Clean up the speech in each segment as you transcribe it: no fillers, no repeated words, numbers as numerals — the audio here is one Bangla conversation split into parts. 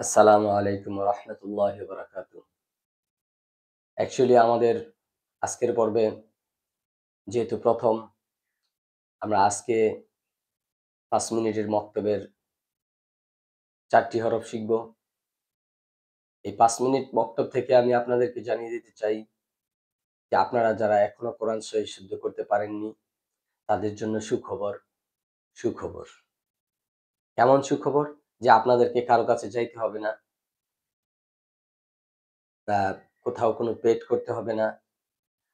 আসসালামু আলাইকুম রহমতুল্লাহি বারাকাতু। অ্যাকচুয়ালি আমাদের আজকের পর্বে যেহেতু প্রথম, আমরা আজকে ৫ মিনিটের মক্তবের ৪টি হরফ শিখব। এই ৫ মিনিট মক্তব থেকে আমি আপনাদেরকে জানিয়ে দিতে চাই যে আপনারা যারা এখনো কোরআন শরীফ শুদ্ধ করতে পারেননি, তাদের জন্য সুখবর। সুখবর কেমন সুখবর? যে আপনাদেরকে কারো কাছে যাইতে হবে না, বা কোথাও কোনো পেড করতে হবে না।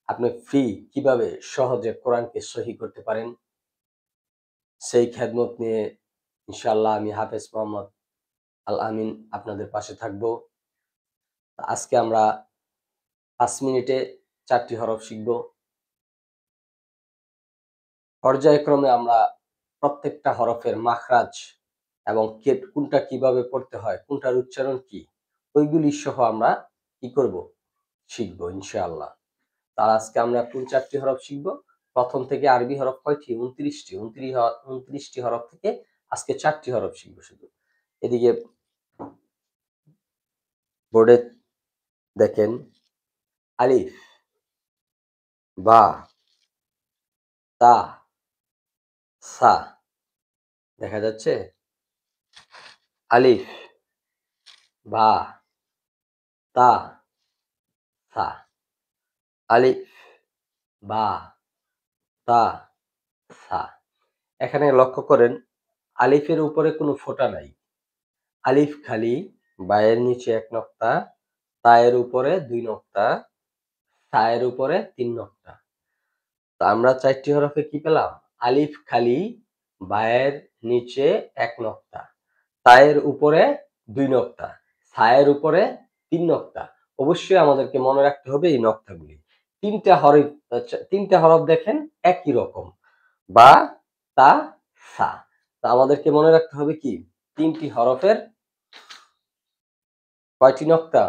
আপনি ফ্রি কিভাবে সহজে কোরআনকে সহি করতে পারেন, সেই খেদমত নিয়ে ইনশাআল্লাহ আমি হাফেজ মোহাম্মদ আল আমিন আপনাদের পাশে থাকবো। আজকে আমরা ৫ মিনিটে ৪টি হরফ শিখব। পর্যায়ক্রমে আমরা প্রত্যেকটা হরফের মাখরাজ এবং কোনটা কিভাবে পড়তে হয়, কোনটার উচ্চারণ কি, ওইগুলি সহ আমরা কি করব, শিখব ইনশাআল্লাহ। তার আজকে আমরা কোন ৪টি হরফ শিখব? প্রথম থেকে আরবি হরফ কয়টি? ২৯টি। ২৯টি হরফ থেকে আজকে ৪টি হরফ শিখব শুধু। এদিকে বোর্ডে দেখেন, আলিফ, বা, তা, সা। দেখা যাচ্ছে? আলিফ, বা, তা, সা। আলিফ, বা, তা, সা। এখানে লক্ষ্য করেন, আলিফের উপরে কোনো ফোঁটা নাই। আলিফ খালি, বায়ের নিচে ১ নক্তা, তায়ের উপরে ২ নক্তা, সায়ের উপরে ৩ নক্তা। তো আমরা ৪টি হরফে কি পেলাম? আলিফ খালি, বায়ের নিচে ১ নক্তা, তায়ের উপরে ২ নক্তা, সায়ের উপরে ৩ নক্তা। অবশ্যই আমাদেরকে মনে রাখতে হবে এই নক্তাগুলি। ৩টা হরফ দেখেন একই রকম, বা, তা, সা। তো আমাদেরকে মনে রাখতে হবে কি, ৩টি হরফের কয়টি নক্তা?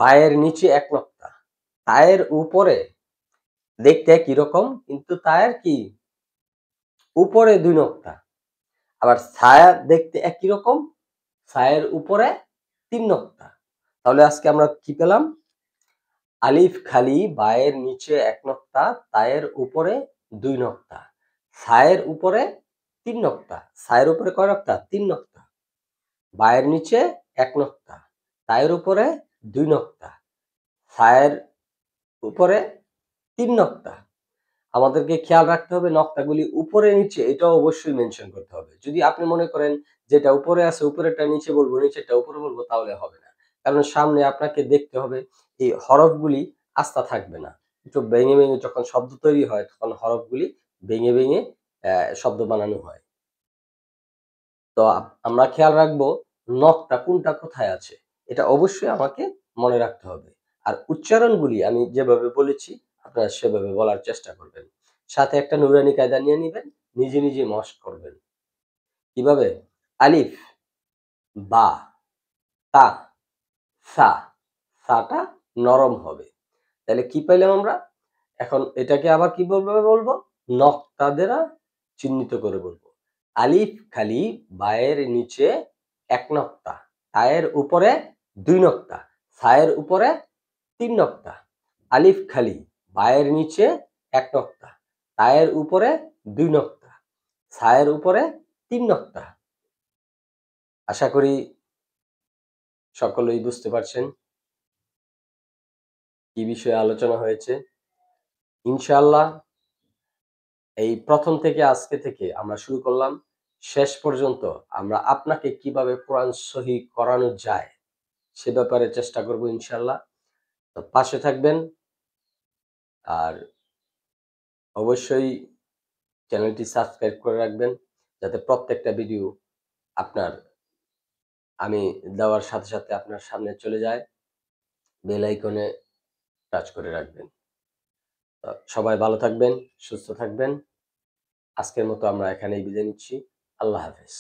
বায়ের নিচে ১ নক্তা, তায়ের উপরে দেখতে একই রকম, কিন্তু তায়ের কি উপরে ২ নক্তা। আবার ছায়া দেখতে একই রকম, ছায়ের উপরে ৩ নক্তা। তাহলে আজকে আমরা কি পেলাম? আলিফ খালি, বায়ের নিচে ১ নক্তা, তায়ের উপরে ২ নক্তা, ছায়ের উপরে ৩ নক্তা। ছায়ের উপরে কয় নক্তা? ৩ নক্তা। বায়ের নিচে ১ নক্তা, তায়ের উপরে ২ নক্তা, ছায়ের উপরে ৩ নক্তা। আমাদেরকে খেয়াল রাখতে হবে নক্তাগুলি উপরে নিচে, এটাও অবশ্যই মেনশন করতে হবে। যদি আপনি মনে করেন যেটা উপরে আছে উপরেরটা নিচে বলবো, নিচেরটা উপরে বলবো, তাহলে হবে না। কারণ সামনে আপনাকে দেখতে হবে এই হরফগুলি আস্থা থাকবে না। একটু ভেঙে, ভেঙে যখন শব্দ তৈরি হয় তখন হরফগুলি ভেঙে, ভেঙে শব্দ বানানো হয়। তো আমরা খেয়াল রাখবো নখটা কোনটা কোথায় আছে, এটা অবশ্যই আমাকে মনে রাখতে হবে। আর উচ্চারণগুলি আমি যেভাবে বলেছি আপনারা সেভাবে বলার চেষ্টা করবেন। সাথে একটা নুরানি কায়দা নিয়ে নিবেন, নিজে নিজে মশক করবেন। কিভাবে? আলিফ, বা, তা, সা। সাটা নরম হবে। তাহলে কি পাইলাম আমরা? এখন এটাকে আবার কি বলবো? নক্তা দ্বারা চিহ্নিত করে বলবো। আলিফ খালি, বায়ের নিচে ১ নক্তা, তায়ের উপরে ২ নক্তা, সায়ের উপরে ৩ নক্তা। আলিফ খালি, বায়ের নিচে ১ নক্তা, তায়ের উপরে ২ নক্তা, সায়ের উপরে ৩ নক্তা। আশা করি সকলেই বুঝতে পারছেন কি বিষয়ে আলোচনা হয়েছে। ইনশাআল্লাহ এই প্রথম থেকে আজকে থেকে আমরা শুরু করলাম, শেষ পর্যন্ত আমরা আপনাকে কিভাবে কোরআন সহি করানো যায় সে ব্যাপারে চেষ্টা করব ইনশাআল্লাহ। তো পাশে থাকবেন, আর অবশ্যই চ্যানেলটি সাবস্ক্রাইব করে রাখবেন, যাতে প্রত্যেকটা ভিডিও আপনার আমি দেওয়ার সাথে সাথে আপনার সামনে চলে যায়। বেল আইকনে টাচ করে রাখবেন। তো সবাই ভালো থাকবেন, সুস্থ থাকবেন। আজকের মতো আমরা এখানেই বিদায় নিচ্ছি। আল্লাহ হাফেজ।